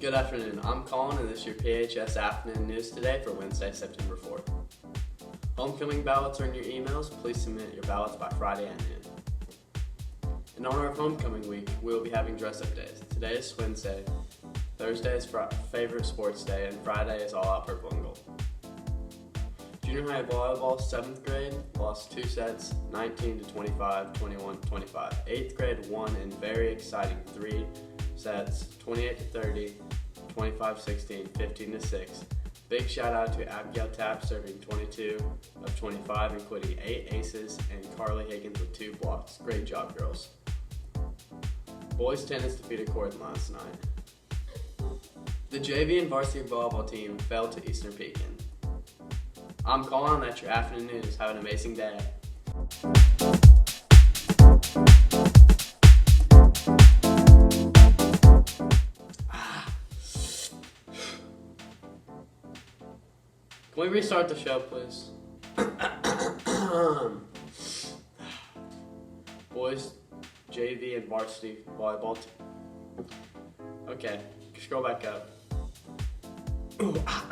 Good afternoon, I'm Kaulen and this is your PHS Afternoon News Today for Wednesday, September 4th. Homecoming ballots are in your emails. Please submit your ballots by Friday at noon. In honor of Homecoming Week, we will be having dress-up days. Today is Wednesday, Thursday is favorite sports day, and Friday is all out purple and gold. Junior high volleyball, 7th grade, lost 2 sets, 19-25, 21-25. 8th grade won in very exciting 3 sets, 28-30, 25-16, 15-6. Big shout out to Abigail Tapp serving 22 of 25, including 8 aces, and Carly Higgins with 2 blocks. Great job, girls. Boys tennis defeated Kaulen last night. The JV and varsity volleyball team fell to Eastern Pekin. I'm Kaulen, that's your afternoon news. Have an amazing day. Can we restart the show, please? Boys, JV, and varsity volleyball team. Okay, scroll back up. Ooh, ah.